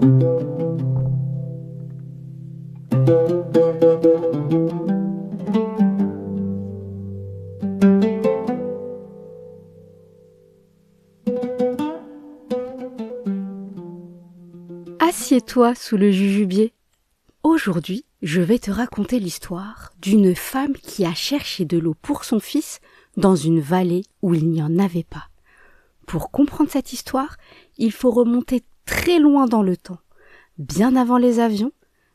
Assieds-toi sous le jujubier. Aujourd'hui, je vais te raconter l'histoire d'une femme qui a cherché de l'eau pour son fils dans une vallée où il n'y en avait pas. Pour comprendre cette histoire, il faut remonter très loin dans le temps, bien avant les avions,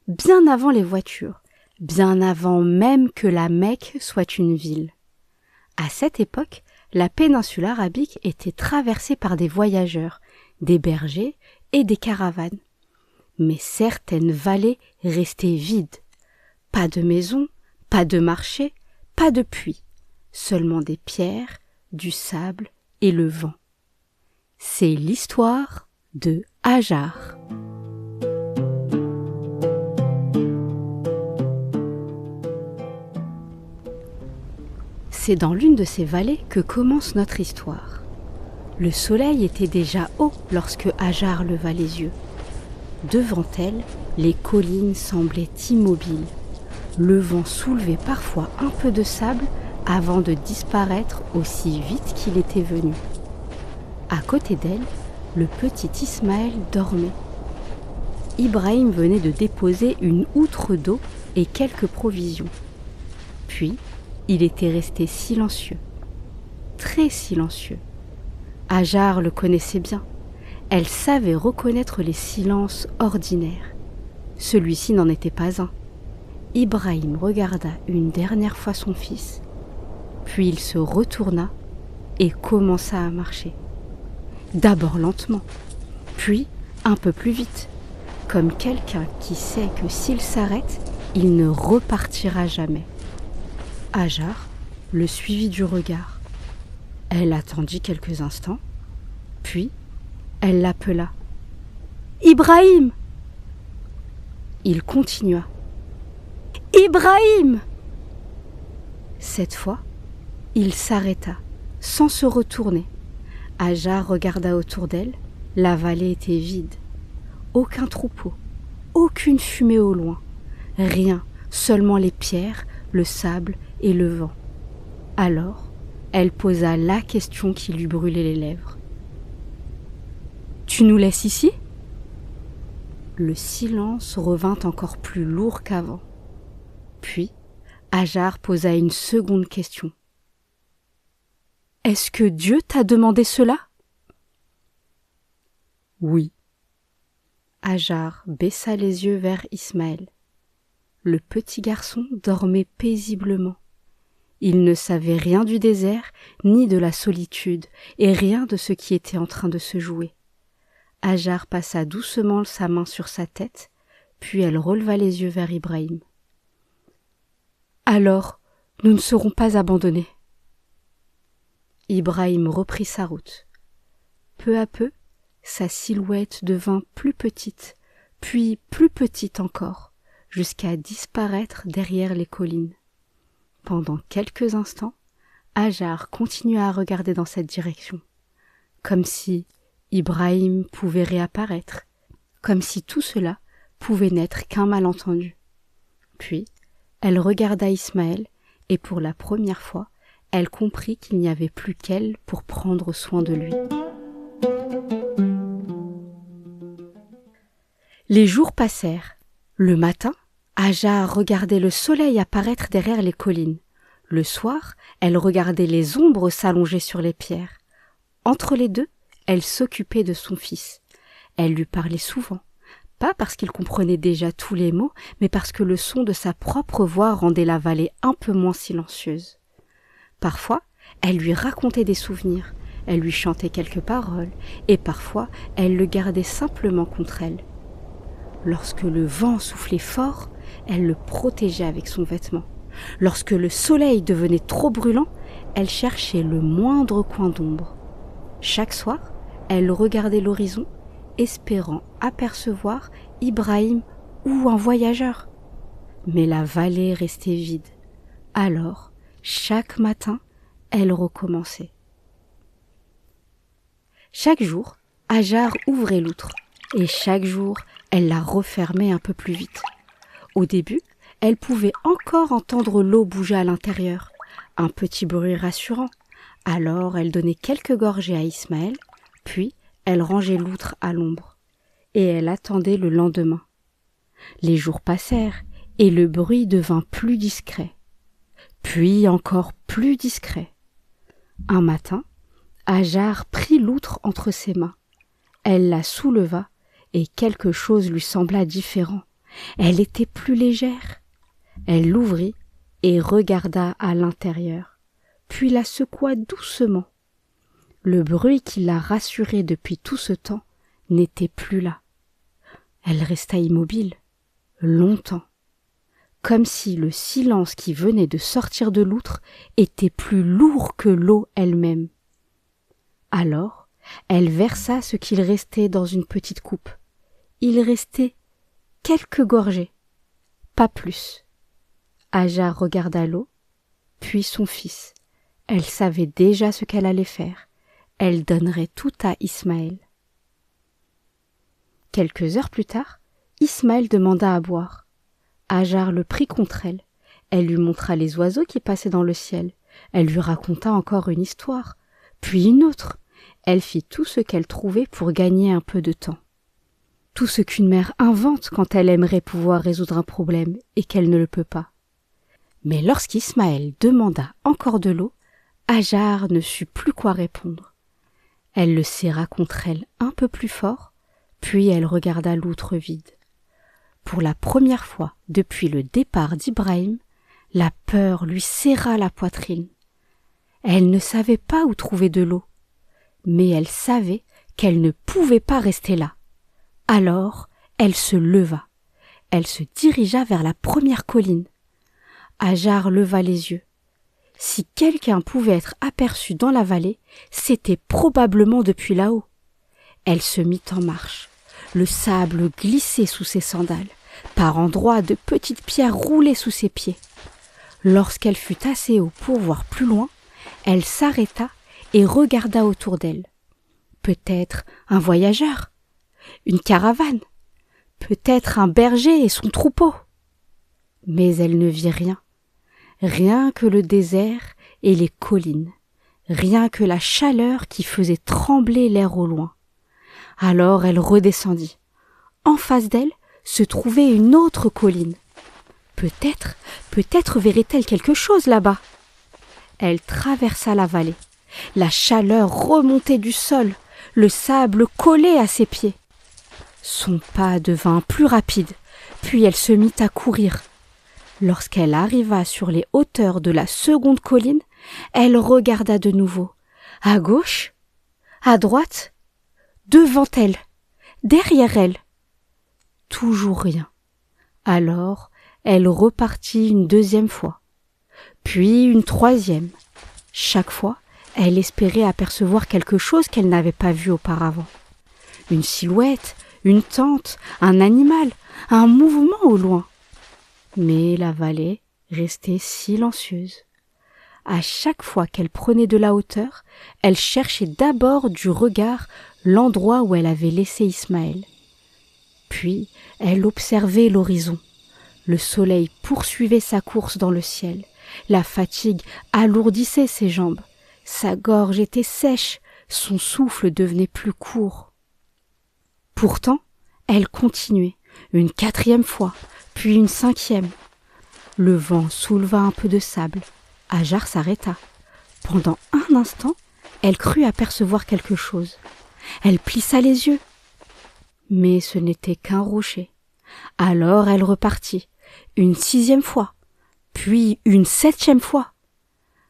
bien avant les voitures, bien avant même que la Mecque soit une ville. À cette époque, la péninsule arabique était traversée par des voyageurs, des bergers et des caravanes. Mais certaines vallées restaient vides. Pas de maisons, pas de marchés, pas de puits, seulement des pierres, du sable et le vent. C'est l'histoire de Hajar. C'est dans l'une de ces vallées que commence notre histoire. Le soleil était déjà haut lorsque Hajar leva les yeux. Devant elle, les collines semblaient immobiles. Le vent soulevait parfois un peu de sable avant de disparaître aussi vite qu'il était venu. À côté d'elle, le petit Ismaël dormait. Ibrahim venait de déposer une outre d'eau et quelques provisions. Puis, il était resté silencieux, très silencieux. Hajar le connaissait bien. Elle savait reconnaître les silences ordinaires. Celui-ci n'en était pas un. Ibrahim regarda une dernière fois son fils, puis il se retourna et commença à marcher. D'abord lentement, puis un peu plus vite, comme quelqu'un qui sait que s'il s'arrête, il ne repartira jamais. Hajar le suivit du regard. Elle attendit quelques instants, puis elle l'appela. « Ibrahim !» Il continua. « Ibrahim !» Cette fois, il s'arrêta, sans se retourner. Hajar regarda autour d'elle. La vallée était vide. Aucun troupeau, aucune fumée au loin. Rien, seulement les pierres, le sable et le vent. Alors, elle posa la question qui lui brûlait les lèvres. « Tu nous laisses ici ?» Le silence revint encore plus lourd qu'avant. Puis, Hajar posa une seconde question. « Est-ce que Dieu t'a demandé cela ?» « Oui. » Hajar baissa les yeux vers Ismaël. Le petit garçon dormait paisiblement. Il ne savait rien du désert, ni de la solitude, et rien de ce qui était en train de se jouer. Hajar passa doucement sa main sur sa tête, puis elle releva les yeux vers Ibrahim. « Alors, nous ne serons pas abandonnés. » Ibrahim reprit sa route. Peu à peu, sa silhouette devint plus petite, puis plus petite encore, jusqu'à disparaître derrière les collines. Pendant quelques instants, Hajar continua à regarder dans cette direction, comme si Ibrahim pouvait réapparaître, comme si tout cela pouvait n'être qu'un malentendu. Puis, elle regarda Ismaël, et pour la première fois, elle comprit qu'il n'y avait plus qu'elle pour prendre soin de lui. Les jours passèrent. Le matin, Hajar regardait le soleil apparaître derrière les collines. Le soir, elle regardait les ombres s'allonger sur les pierres. Entre les deux, elle s'occupait de son fils. Elle lui parlait souvent, pas parce qu'il comprenait déjà tous les mots, mais parce que le son de sa propre voix rendait la vallée un peu moins silencieuse. Parfois, elle lui racontait des souvenirs, elle lui chantait quelques paroles, et parfois, elle le gardait simplement contre elle. Lorsque le vent soufflait fort, elle le protégeait avec son vêtement. Lorsque le soleil devenait trop brûlant, elle cherchait le moindre coin d'ombre. Chaque soir, elle regardait l'horizon, espérant apercevoir Ibrahim ou un voyageur. Mais la vallée restait vide. Alors, chaque matin, elle recommençait. Chaque jour, Hajar ouvrait l'outre. et chaque jour, elle la refermait un peu plus vite. Au début, elle pouvait encore entendre l'eau bouger à l'intérieur, un petit bruit rassurant. Alors elle donnait quelques gorgées à Ismaël, puis elle rangeait l'outre à l'ombre, et elle attendait le lendemain. Les jours passèrent, et le bruit devint plus discret, puis encore plus discret. Un matin, Hajar prit l'outre entre ses mains. Elle la souleva, et quelque chose lui sembla différent. Elle était plus légère. Elle l'ouvrit et regarda à l'intérieur, puis la secoua doucement. Le bruit qui la rassurait depuis tout ce temps n'était plus là. Elle resta immobile, longtemps, comme si le silence qui venait de sortir de l'outre était plus lourd que l'eau elle-même. Alors, elle versa ce qu'il restait dans une petite coupe. Il restait quelques gorgées, pas plus. Hajar regarda l'eau, puis son fils. Elle savait déjà ce qu'elle allait faire. Elle donnerait tout à Ismaël. Quelques heures plus tard, Ismaël demanda à boire. Hajar le prit contre elle. Elle lui montra les oiseaux qui passaient dans le ciel. Elle lui raconta encore une histoire, puis une autre. Elle fit tout ce qu'elle trouvait pour gagner un peu de temps. Tout ce qu'une mère invente quand elle aimerait pouvoir résoudre un problème et qu'elle ne le peut pas. Mais lorsqu'Ismaël demanda encore de l'eau, Hajar ne sut plus quoi répondre. Elle le serra contre elle un peu plus fort, puis elle regarda l'outre vide. Pour la première fois depuis le départ d'Ibrahim, la peur lui serra la poitrine. Elle ne savait pas où trouver de l'eau, mais elle savait qu'elle ne pouvait pas rester là. Alors, elle se leva. Elle se dirigea vers la première colline. Hajar leva les yeux. Si quelqu'un pouvait être aperçu dans la vallée, c'était probablement depuis là-haut. Elle se mit en marche. Le sable glissait sous ses sandales. Par endroits, de petites pierres roulaient sous ses pieds. Lorsqu'elle fut assez haut pour voir plus loin, elle s'arrêta et regarda autour d'elle. Peut-être un voyageur, une caravane, peut-être un berger et son troupeau. Mais elle ne vit rien. Rien que le désert et les collines, rien que la chaleur qui faisait trembler l'air au loin. Alors elle redescendit. En face d'elle se trouvait une autre colline. Peut-être verrait-elle quelque chose là-bas. Elle traversa la vallée. La chaleur remontait du sol, le sable collait à ses pieds. Son pas devint plus rapide, puis elle se mit à courir. Lorsqu'elle arriva sur les hauteurs de la seconde colline, elle regarda de nouveau. À gauche, à droite, devant elle, derrière elle. Toujours rien. Alors, elle repartit une deuxième fois, puis une troisième. Chaque fois, elle espérait apercevoir quelque chose qu'elle n'avait pas vu auparavant. Une silhouette, une tente, un animal, un mouvement au loin. Mais la vallée restait silencieuse. À chaque fois qu'elle prenait de la hauteur, elle cherchait d'abord du regard l'endroit où elle avait laissé Ismaël. Puis elle observait l'horizon. Le soleil poursuivait sa course dans le ciel. La fatigue alourdissait ses jambes. Sa gorge était sèche, son souffle devenait plus court. Pourtant, elle continuait, une quatrième fois, puis une cinquième. Le vent souleva un peu de sable. Hajar s'arrêta. Pendant un instant, elle crut apercevoir quelque chose. Elle plissa les yeux. Mais ce n'était qu'un rocher. Alors elle repartit, une sixième fois, puis une septième fois.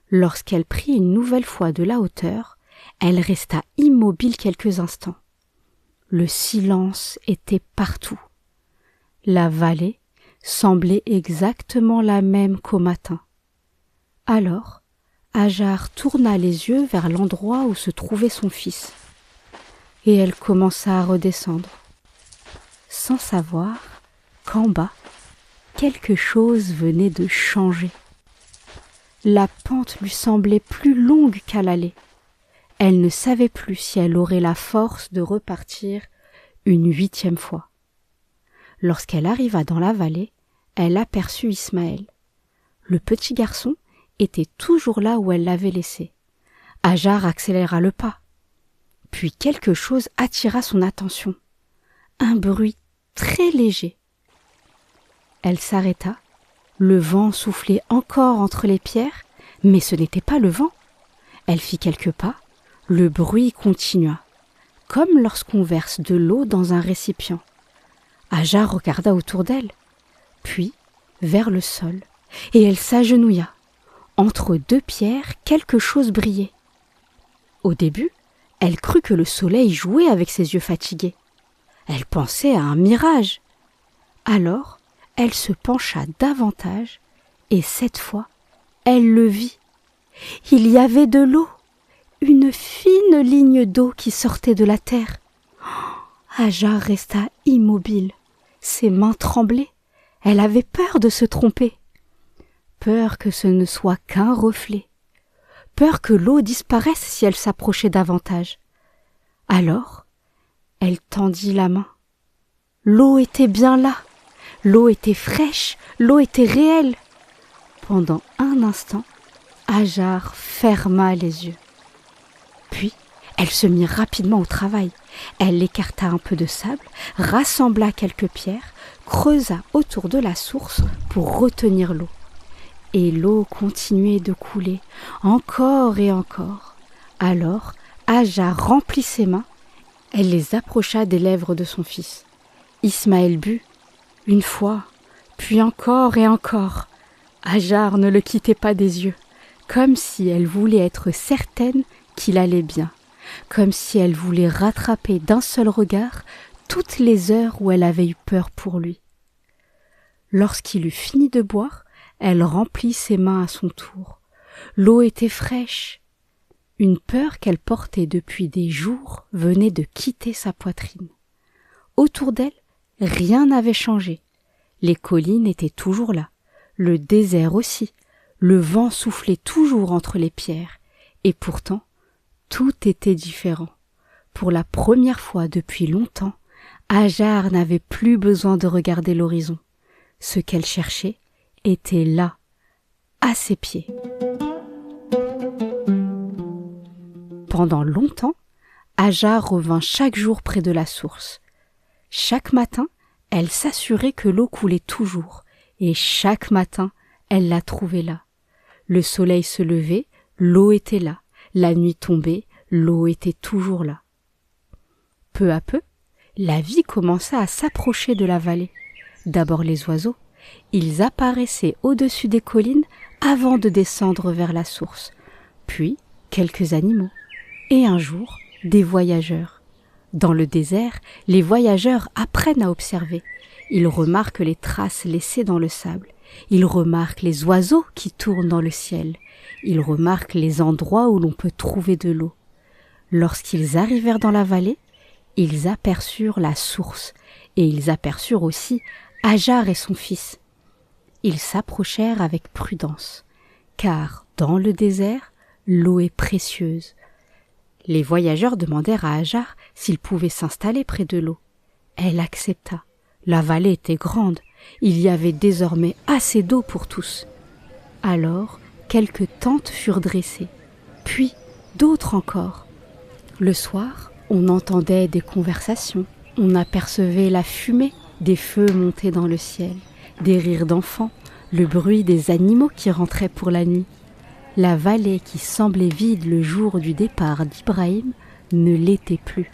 Lorsqu'elle prit une nouvelle fois de la hauteur, elle resta immobile quelques instants. Le silence était partout. La vallée semblait exactement la même qu'au matin. Alors, Hajar tourna les yeux vers l'endroit où se trouvait son fils, et elle commença à redescendre, sans savoir qu'en bas, quelque chose venait de changer. La pente lui semblait plus longue qu'à l'aller. Elle ne savait plus si elle aurait la force de repartir une 8e fois. Lorsqu'elle arriva dans la vallée, elle aperçut Ismaël. Le petit garçon était toujours là où elle l'avait laissé. Hajar accéléra le pas. Puis quelque chose attira son attention. Un bruit très léger. Elle s'arrêta. Le vent soufflait encore entre les pierres, mais ce n'était pas le vent. Elle fit quelques pas. Le bruit continua, comme lorsqu'on verse de l'eau dans un récipient. Hajar regarda autour d'elle, puis vers le sol, et elle s'agenouilla. Entre deux pierres, quelque chose brillait. Au début, elle crut que le soleil jouait avec ses yeux fatigués. Elle pensait à un mirage. Alors, elle se pencha davantage, et cette fois, elle le vit. Il y avait de l'eau, une fine ligne d'eau qui sortait de la terre. Hajar resta immobile, ses mains tremblaient. Elle avait peur de se tromper. Peur que ce ne soit qu'un reflet. Peur que l'eau disparaisse si elle s'approchait davantage. Alors, elle tendit la main. L'eau était bien là. L'eau était fraîche, l'eau était réelle. Pendant un instant, Hajar ferma les yeux. Puis, elle se mit rapidement au travail. Elle écarta un peu de sable, rassembla quelques pierres, creusa autour de la source pour retenir l'eau. Et l'eau continuait de couler, encore et encore. Alors, Hajar remplit ses mains. Elle les approcha des lèvres de son fils. Ismaël but, une fois, puis encore et encore. Hajar ne le quittait pas des yeux, comme si elle voulait être certaine qu'il allait bien, comme si elle voulait rattraper d'un seul regard toutes les heures où elle avait eu peur pour lui. Lorsqu'il eut fini de boire, elle remplit ses mains à son tour. L'eau était fraîche. Une peur qu'elle portait depuis des jours venait de quitter sa poitrine. Autour d'elle, rien n'avait changé. Les collines étaient toujours là, le désert aussi, le vent soufflait toujours entre les pierres, et pourtant, tout était différent. Pour la première fois depuis longtemps, Hajar n'avait plus besoin de regarder l'horizon. Ce qu'elle cherchait était là, à ses pieds. Pendant longtemps, Hajar revint chaque jour près de la source. Chaque matin, elle s'assurait que l'eau coulait toujours, et chaque matin, elle la trouvait là. Le soleil se levait, l'eau était là. La nuit tombait, l'eau était toujours là. Peu à peu, la vie commença à s'approcher de la vallée. D'abord les oiseaux. Ils apparaissaient au-dessus des collines avant de descendre vers la source. Puis, quelques animaux. Et un jour, des voyageurs. Dans le désert, les voyageurs apprennent à observer. Ils remarquent les traces laissées dans le sable. Ils remarquent les oiseaux qui tournent dans le ciel. Ils remarquent les endroits où l'on peut trouver de l'eau. Lorsqu'ils arrivèrent dans la vallée, ils aperçurent la source et ils aperçurent aussi Hajar et son fils. Ils s'approchèrent avec prudence, car dans le désert, l'eau est précieuse. Les voyageurs demandèrent à Hajar s'ils pouvaient s'installer près de l'eau. Elle accepta. La vallée était grande. Il y avait désormais assez d'eau pour tous. Alors, quelques tentes furent dressées, puis d'autres encore. Le soir, on entendait des conversations, on apercevait la fumée des feux montés dans le ciel, des rires d'enfants, le bruit des animaux qui rentraient pour la nuit. La vallée qui semblait vide le jour du départ d'Ibrahim ne l'était plus.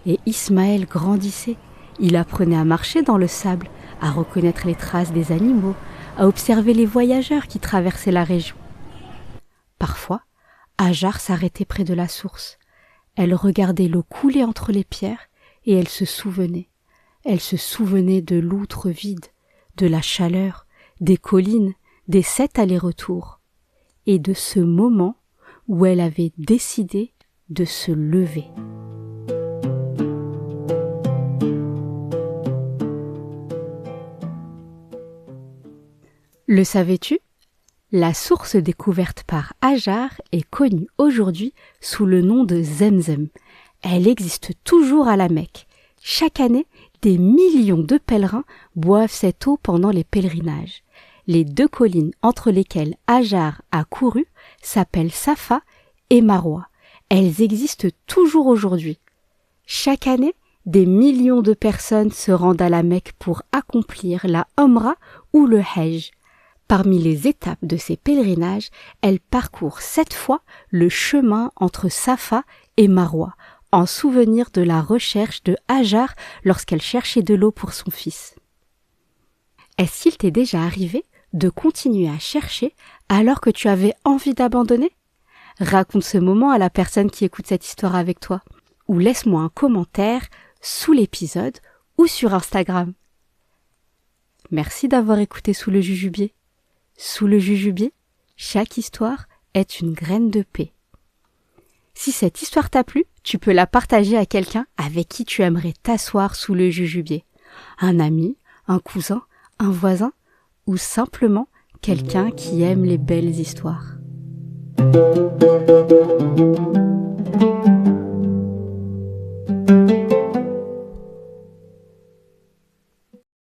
Et Ismaël grandissait, il apprenait à marcher dans le sable, à reconnaître les traces des animaux, à observer les voyageurs qui traversaient la région. Parfois, Hajar s'arrêtait près de la source. Elle regardait l'eau couler entre les pierres et elle se souvenait. Elle se souvenait de l'outre vide, de la chaleur, des collines, des 7 allers-retours, et de ce moment où elle avait décidé de se lever. Le savais-tu ? La source découverte par Hajar est connue aujourd'hui sous le nom de Zemzem. Elle existe toujours à la Mecque. Chaque année, des millions de pèlerins boivent cette eau pendant les pèlerinages. Les 2 collines entre lesquelles Hajar a couru s'appellent Safa et Marwa. Elles existent toujours aujourd'hui. Chaque année, des millions de personnes se rendent à la Mecque pour accomplir la Umrah ou le Hajj. Parmi les étapes de ces pèlerinages, elles parcourent 7 fois le chemin entre Safa et Marwa, en souvenir de la recherche de Hajar lorsqu'elle cherchait de l'eau pour son fils. Est-ce qu'il t'est déjà arrivé de continuer à chercher alors que tu avais envie d'abandonner? Raconte ce moment à la personne qui écoute cette histoire avec toi, ou laisse-moi un commentaire sous l'épisode ou sur Instagram. Merci d'avoir écouté Sous le Jujubier. Sous le Jujubier, chaque histoire est une graine de paix. Si cette histoire t'a plu, tu peux la partager à quelqu'un avec qui tu aimerais t'asseoir sous le jujubier. Un ami, un cousin, un voisin ou simplement quelqu'un qui aime les belles histoires.